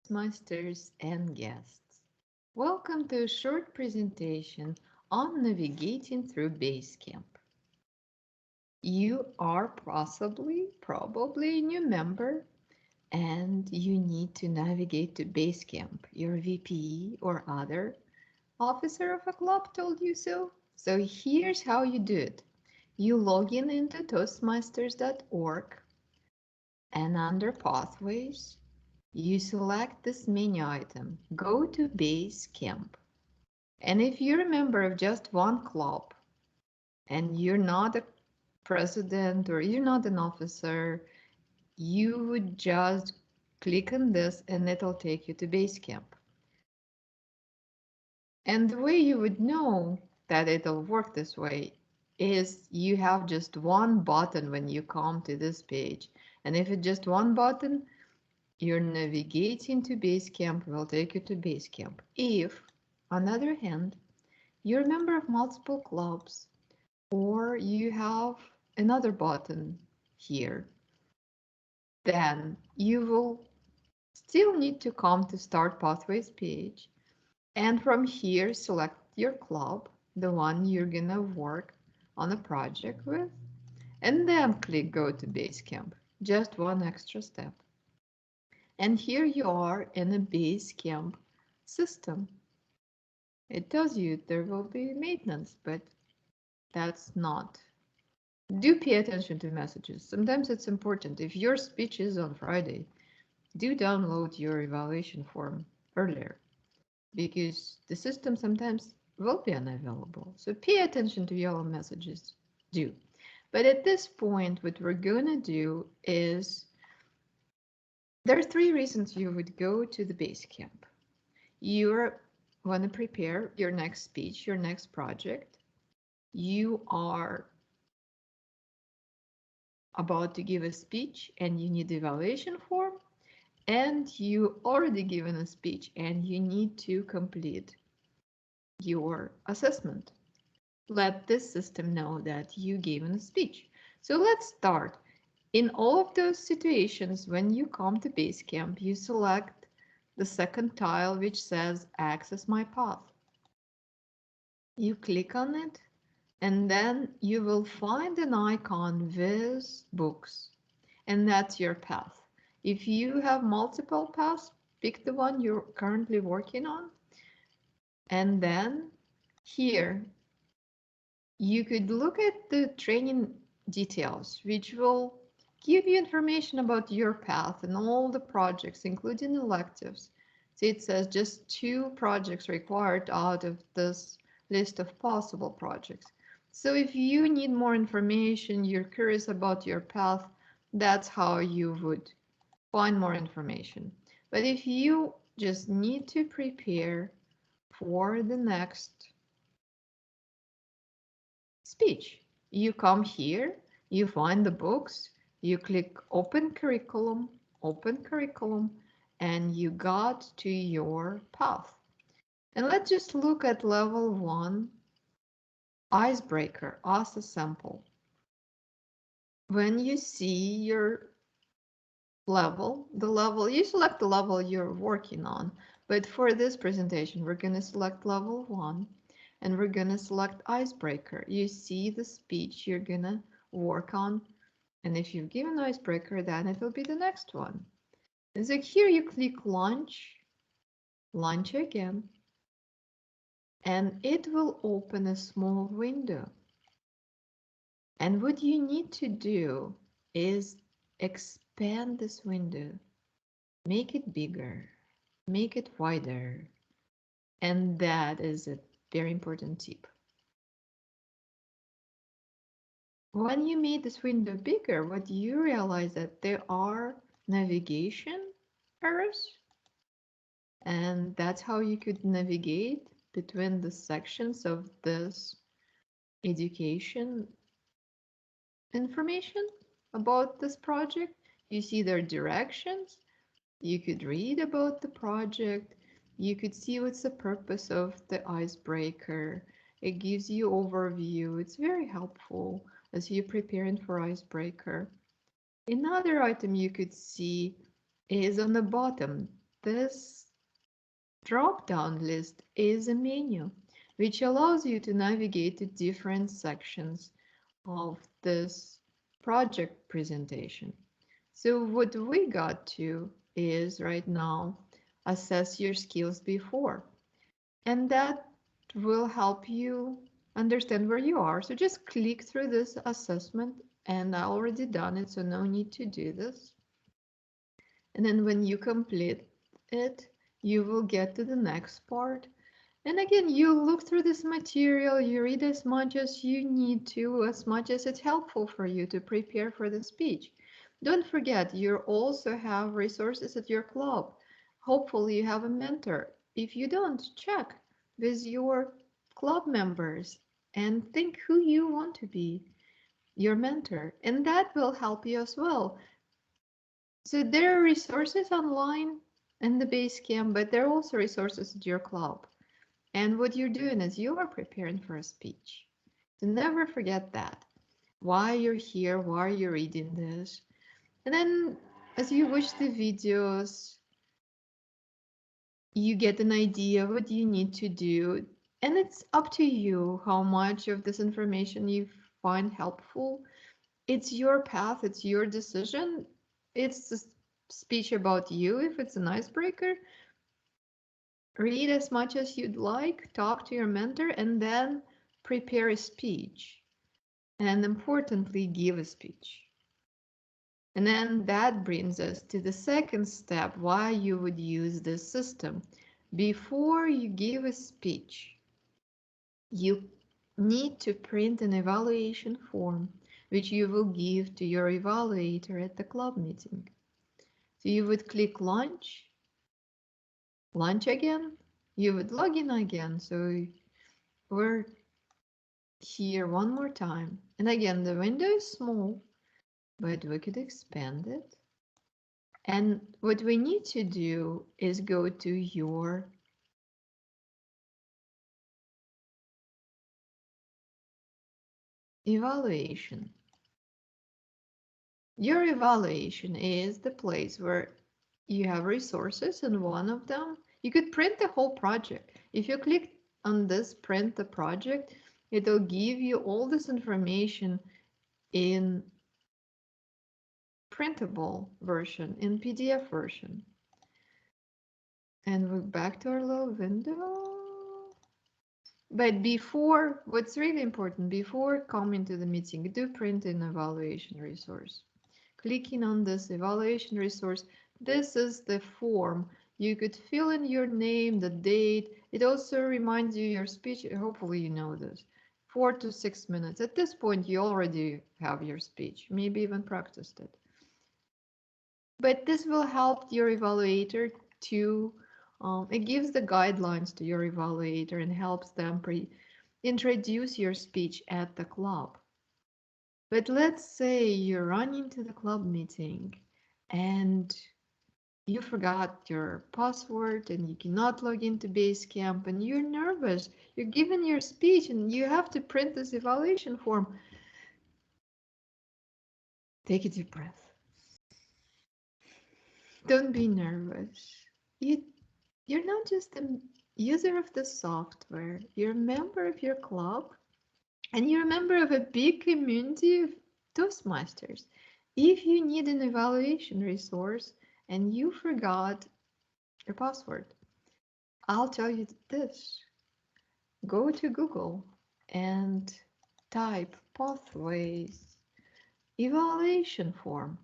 Toastmasters and guests. Welcome to a short presentation on navigating through Basecamp. You are probably a new member and you need to navigate to Basecamp. Your VP or other officer of a club told you so. So here's how you do it. You log in into toastmasters.org and under Pathways, you select this menu item, go to Basecamp. And if you're a member of just one club and you're not a president or you're not an officer, you would just click on this and it'll take you to Basecamp. And the way you would know that it'll work this way is you have just one button when you come to this page. And if it's just one button, you're navigating to Basecamp will take you to Basecamp. If, on the other hand, you're a member of multiple clubs or you have another button here, then you will still need to come to Start Pathways page and from here select your club, the one you're gonna work on a project with, and then click Go to Basecamp. Just one extra step. And here you are in a Basecamp system. It tells you there will be maintenance, but that's not. Do pay attention to messages. Sometimes it's important. If your speech is on Friday, do download your evaluation form earlier because the system sometimes will be unavailable. So pay attention to yellow messages. Do. But at this point, what we're going to do is there are three reasons you would go to the Basecamp. You want to prepare your next speech, your next project. You are about to give a speech and you need the evaluation form, and you already given a speech and you need to complete your assessment. Let this system know that you given a speech. So let's start. In all of those situations, when you come to Basecamp, you select the second tile which says Access My Path. You click on it and then you will find an icon with books, and that's your path. If you have multiple paths, pick the one you're currently working on, and then here you could look at the training details, which will give you information about your path and all the projects, including electives. So it says just 2 projects required out of this list of possible projects. So if you need more information, you're curious about your path, that's how you would find more information. But if you just need to prepare for the next speech, you come here, you find the books, you click Open Curriculum, and you got to your path. And let's just look at level 1, Icebreaker, as a sample. When you see your level, you select the level you're working on. But for this presentation, we're going to select level 1 and we're going to select Icebreaker. You see the speech you're going to work on. And if you've given Icebreaker, then it will be the next one. And so here you click Launch again, and it will open a small window. And what you need to do is expand this window, make it bigger, make it wider. And that is a very important tip. When you made this window bigger, what you realize that there are navigation errors, and that's how you could navigate between the sections of this education information about this project. You see their directions, you could read about the project, you could see what's the purpose of the icebreaker. It gives you overview. It's very helpful as you're preparing for icebreaker. Another item you could see is on the bottom. this drop-down list is a menu, which allows you to navigate to different sections of this project presentation. So what we got to is right now, assess your skills before. And that will help you understand where you are. So just click through this assessment, and I already done it, so no need to do this. And then when you complete it, you will get to the next part. And again, you look through this material, you read as much as you need to, as much as it's helpful for you to prepare for the speech. Don't forget, you also have resources at your club. Hopefully you have a mentor. If you don't, check with your club members and think who you want to be your mentor. And that will help you as well. So there are resources online in the Basecamp, but there are also resources at your club. And what you're doing is you are preparing for a speech. So never forget that. Why you're here, why you're reading this. And then as you watch the videos, you get an idea what you need to do. And it's up to you how much of this information you find helpful. It's your path, it's your decision. It's a speech about you if it's an icebreaker. Read as much as you'd like, talk to your mentor, and then prepare a speech. And importantly, give a speech. And then that brings us to the second step, why you would use this system. Before you give a speech, you need to print an evaluation form, which you will give to your evaluator at the club meeting. So you would click launch again, you would log in again. So we're here one more time. And again, the window is small, but we could expand it. And what we need to do is go to your evaluation. Your evaluation is the place where you have resources, and one of them, you could print the whole project. If you click on this print the project, it'll give you all this information in printable version, in PDF version. And we're back to our little window. But before, what's really important, before coming to the meeting, do print an evaluation resource. Clicking on this evaluation resource, this is the form. You could fill in your name, the date. It also reminds you your speech. Hopefully you know this. 4 to 6 minutes. At this point, you already have your speech, maybe even practiced it. But this will help your evaluator to, it gives the guidelines to your evaluator and helps them introduce your speech at the club. But let's say you're running to the club meeting and you forgot your password and you cannot log into Basecamp and you're nervous. You're giving your speech and you have to print this evaluation form. Take a deep breath. Don't be nervous. You're not just a user of the software. You're a member of your club and you're a member of a big community of Toastmasters. If you need an evaluation resource and you forgot your password, I'll tell you this. Go to Google and type Pathways evaluation form.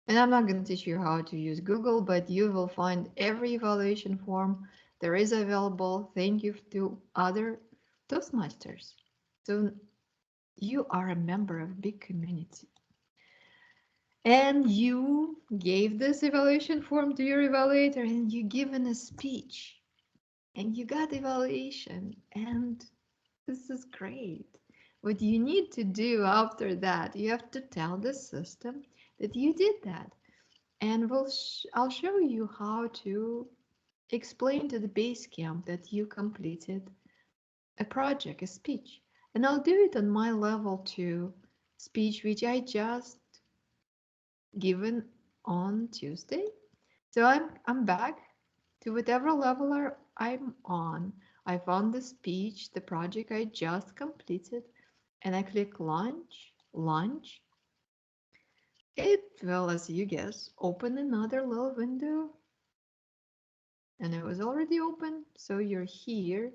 And I'm not going to teach you how to use Google, but you will find every evaluation form there is available. Thank you to other Toastmasters. So you are a member of a big community. And you gave this evaluation form to your evaluator and you given a speech and you got evaluation and this is great. What you need to do after that, you have to tell the system that you did that. And I'll show you how to explain to the Basecamp that you completed a project, a speech. And I'll do it on my level 2 speech, which I just given on Tuesday. So I'm back to whatever level I'm on. I found the speech, the project I just completed, and I click launch, launch. It will, as you guess, open another little window, and it was already open, so you're here.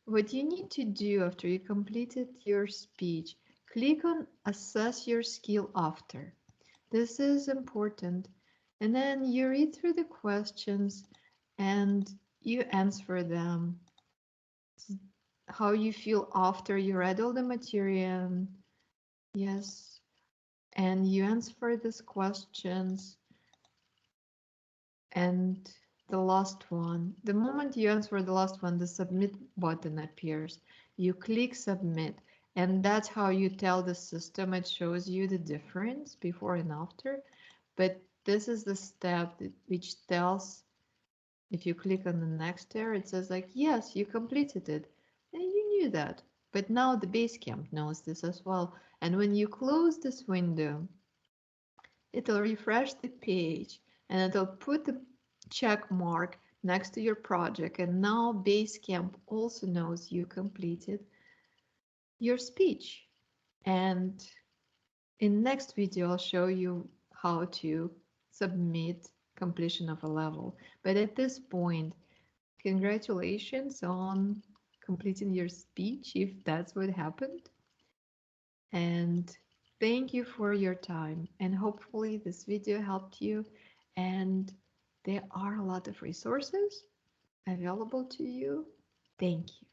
What you need to do after you completed your speech, click on assess your skill after. This is important. And then you read through the questions and you answer them. How you feel after you read all the material. Yes. And you answer these questions. And the last one, the moment you answer the last one, the submit button appears. You click submit, and that's how you tell the system. It shows you the difference before and after. But this is the step which tells, if you click on the next there, it says like, yes, you completed it. And you knew that. But now the Basecamp knows this as well. And when you close this window, it'll refresh the page and it'll put the check mark next to your project. And now Basecamp also knows you completed your speech. And in next video, I'll show you how to submit completion of a level. But at this point, congratulations on completing your speech, if that's what happened. And thank you for your time. And hopefully this video helped you. And there are a lot of resources available to you. Thank you.